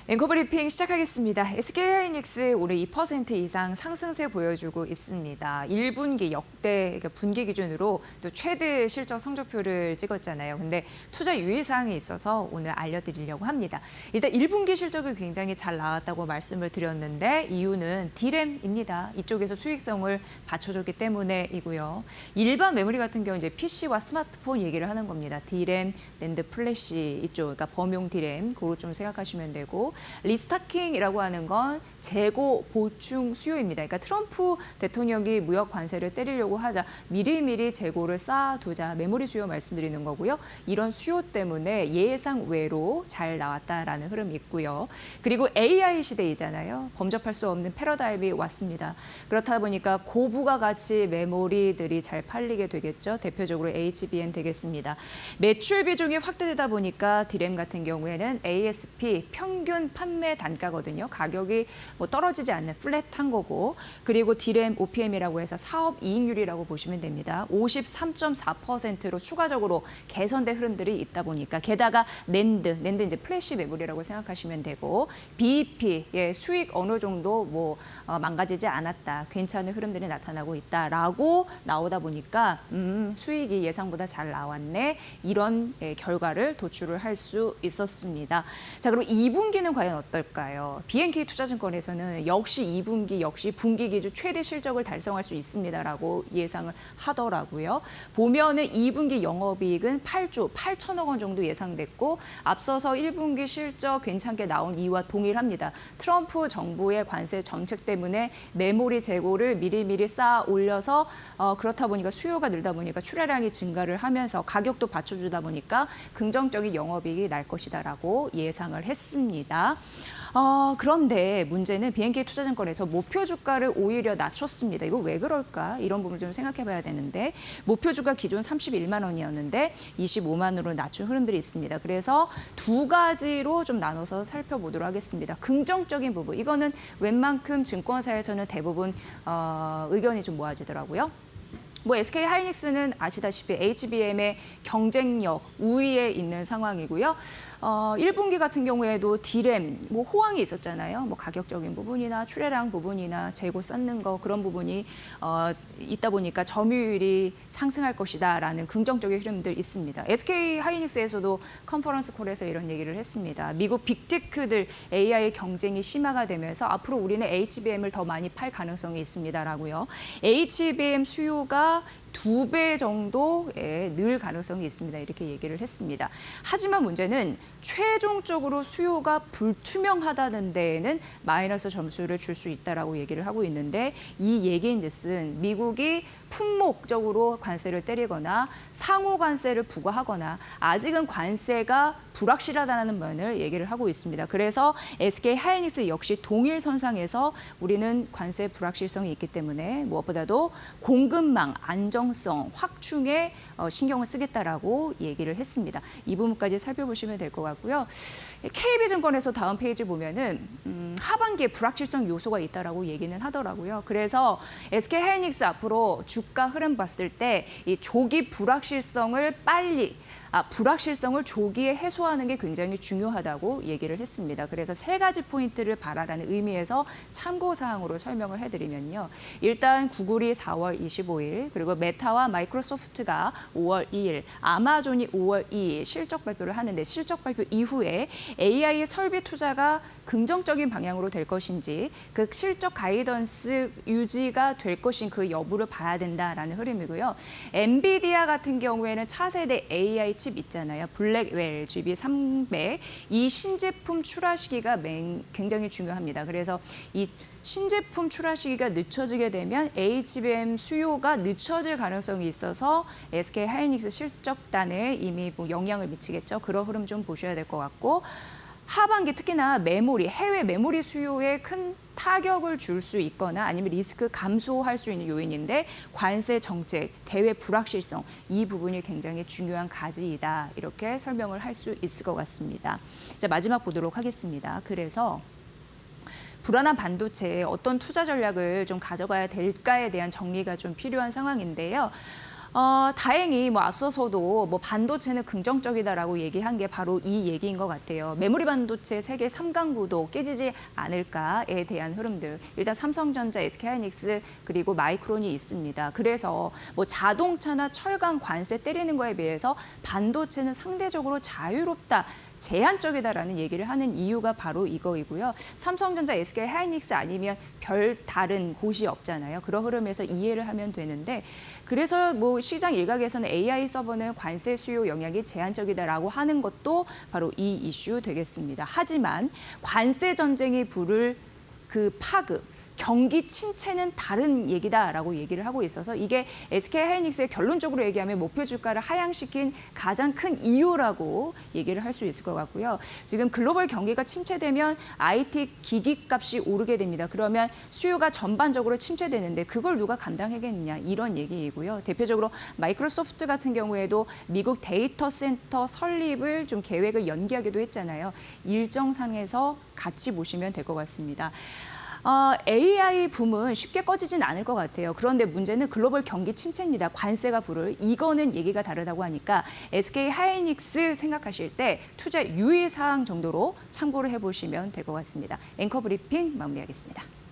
앵커 브리핑 시작하겠습니다. SK하이닉스 오늘 2% 이상 상승세 보여주고 있습니다. 1분기 역대 그러니까 분기 기준으로 또 최대 실적 성적표를 찍었잖아요. 근데 투자 유의사항이 있어서 오늘 알려드리려고 합니다. 일단 1분기 실적이 굉장히 잘 나왔다고 말씀을 드렸는데 이유는 D램입니다. 이쪽에서 수익성을 받쳐줬기 때문에이고요. 일반 메모리 같은 경우 이제 PC와 스마트폰 얘기를 하는 겁니다. D램, 낸드 플래시 이쪽, 그러니까 범용 D램 그거 좀 생각하시면 되고. 리스타킹이라고 하는 건 재고 보충 수요입니다. 그러니까 트럼프 대통령이 무역 관세를 때리려고 하자 미리미리 재고를 쌓아두자 메모리 수요 말씀드리는 거고요. 이런 수요 때문에 예상 외로 잘 나왔다라는 흐름이 있고요. 그리고 AI 시대이잖아요. 범접할 수 없는 패러다임이 왔습니다. 그렇다 보니까 고부가 가치 메모리들이 잘 팔리게 되겠죠. 대표적으로 HBM 되겠습니다. 매출 비중이 확대되다 보니까 D램 같은 경우에는 ASP 평균 판매 단가거든요. 가격이 뭐 떨어지지 않는 플랫한 거고 그리고 D램 OPM이라고 해서 사업 이익률이라고 보시면 됩니다. 53.4%로 추가적으로 개선된 흐름들이 있다 보니까 게다가 낸드 이제 플래시 메모리라고 생각하시면 되고 BEP 수익 어느 정도 뭐 망가지지 않았다. 괜찮은 흐름들이 나타나고 있다라고 나오다 보니까 수익이 예상보다 잘 나왔네. 이런 결과를 도출을 할 수 있었습니다. 자, 그럼 2분기는 과연 어떨까요? BNK 투자증권에서는 역시 2분기 역시 분기 기준 최대 실적을 달성할 수 있습니다라고 예상을 하더라고요. 보면은 2분기 영업이익은 8조 8천억 원 정도 예상됐고 앞서서 1분기 실적 괜찮게 나온 이유와 동일합니다. 트럼프 정부의 관세 정책 때문에 메모리 재고를 미리미리 쌓아 올려서 그렇다 보니까 수요가 늘다 보니까 출하량이 증가를 하면서 가격도 받쳐주다 보니까 긍정적인 영업이익이 날 것이다라고 예상을 했습니다. 그런데 문제는 BNK 투자증권에서 목표 주가를 오히려 낮췄습니다. 이거 왜 그럴까? 이런 부분을 좀 생각해 봐야 되는데 목표 주가 기존 31만 원이었는데 25만으로 낮춘 흐름들이 있습니다. 그래서 두 가지로 좀 나눠서 살펴보도록 하겠습니다. 긍정적인 부분, 이거는 웬만큼 증권사에서는 대부분 의견이 좀 모아지더라고요. 뭐 SK하이닉스는 아시다시피 HBM의 경쟁력 우위에 있는 상황이고요. 1분기 같은 경우에도 D램 뭐 호황이 있었잖아요. 뭐 가격적인 부분이나 출하량 부분이나 재고 쌓는 거 그런 부분이 있다 보니까 점유율이 상승할 것이다라는 긍정적인 흐름들 있습니다. SK하이닉스에서도 컨퍼런스 콜에서 이런 얘기를 했습니다. 미국 빅테크들 AI 경쟁이 심화가 되면서 앞으로 우리는 HBM을 더 많이 팔 가능성이 있습니다라고요. HBM 수요가 2배 정도 늘 가능성이 있습니다. 이렇게 얘기를 했습니다. 하지만 문제는 최종적으로 수요가 불투명하다는 데에는 마이너스 점수를 줄 수 있다라고 얘기를 하고 있는데 이 얘기인즉슨 미국이 품목적으로 관세를 때리거나 상호 관세를 부과하거나 아직은 관세가 불확실하다는 면을 얘기를 하고 있습니다. 그래서 SK하이닉스 역시 동일 선상에서 우리는 관세 불확실성이 있기 때문에 무엇보다도 공급망 안정성 확충에 신경을 쓰겠다라고 얘기를 했습니다. 이 부분까지 살펴보시면 될 것 같고요. KB증권에서 다음 페이지 보면은 하반기에 불확실성 요소가 있다라고 얘기는 하더라고요. 그래서 SK하이닉스 앞으로 주가 흐름 봤을 때 이 조기 불확실성을 불확실성을 조기에 해소하는 게 굉장히 중요하다고 얘기를 했습니다. 그래서 세 가지 포인트를 바라라는 의미에서 참고사항으로 설명을 해드리면요. 일단 구글이 4월 25일, 그리고 메타와 마이크로소프트가 5월 2일, 아마존이 5월 2일 실적 발표를 하는데 실적 발표 이후에 AI 설비 투자가 긍정적인 방향으로 될 것인지 그 실적 가이던스 유지가 될 것인 그 여부를 봐야 된다라는 흐름이고요. 엔비디아 같은 경우에는 차세대 AI 칩 있잖아요. 블랙웰 GB300 이 신제품 출하 시기가 굉장히 중요합니다. 그래서 이 신제품 출하 시기가 늦춰지게 되면 HBM 수요가 늦춰질 가능성이 있어서 SK하이닉스 실적단에 이미 뭐 영향을 미치겠죠. 그런 흐름 좀 보셔야 될 것 같고 하반기 특히나 메모리, 해외 메모리 수요에 큰 타격을 줄 수 있거나 아니면 리스크 감소할 수 있는 요인인데 관세 정책, 대외 불확실성 이 부분이 굉장히 중요한 가지이다. 이렇게 설명을 할 수 있을 것 같습니다. 자, 마지막 보도록 하겠습니다. 그래서 불안한 반도체에 어떤 투자 전략을 좀 가져가야 될까에 대한 정리가 좀 필요한 상황인데요. 다행히 뭐 앞서서도 뭐 반도체는 긍정적이다라고 얘기한 게 바로 이 얘기인 것 같아요. 메모리 반도체 세계 3강구도 깨지지 않을까에 대한 흐름들. 일단 삼성전자, SK하이닉스 그리고 마이크론이 있습니다. 그래서 뭐 자동차나 철강 관세 때리는 거에 비해서 반도체는 상대적으로 자유롭다. 제한적이다라는 얘기를 하는 이유가 바로 이거이고요. 삼성전자, SK하이닉스 아니면 별 다른 곳이 없잖아요. 그런 흐름에서 이해를 하면 되는데 그래서 뭐 시장 일각에서는 AI 서버는 관세 수요 영향이 제한적이다라고 하는 것도 바로 이 이슈 되겠습니다. 하지만 관세 전쟁이 부를 그 파급 경기 침체는 다른 얘기다라고 얘기를 하고 있어서 이게 SK하이닉스의 결론적으로 얘기하면 목표 주가를 하향시킨 가장 큰 이유라고 얘기를 할 수 있을 것 같고요. 지금 글로벌 경기가 침체되면 IT 기기 값이 오르게 됩니다. 그러면 수요가 전반적으로 침체되는데 그걸 누가 감당하겠느냐 이런 얘기이고요. 대표적으로 마이크로소프트 같은 경우에도 미국 데이터 센터 설립을 좀 계획을 연기하기도 했잖아요. 일정상에서 같이 보시면 될 것 같습니다. AI 붐은 쉽게 꺼지진 않을 것 같아요. 그런데 문제는 글로벌 경기 침체입니다. 관세가 부를. 이거는 얘기가 다르다고 하니까 SK하이닉스 생각하실 때 투자 유의사항 정도로 참고를 해보시면 될 것 같습니다. 앵커 브리핑 마무리하겠습니다.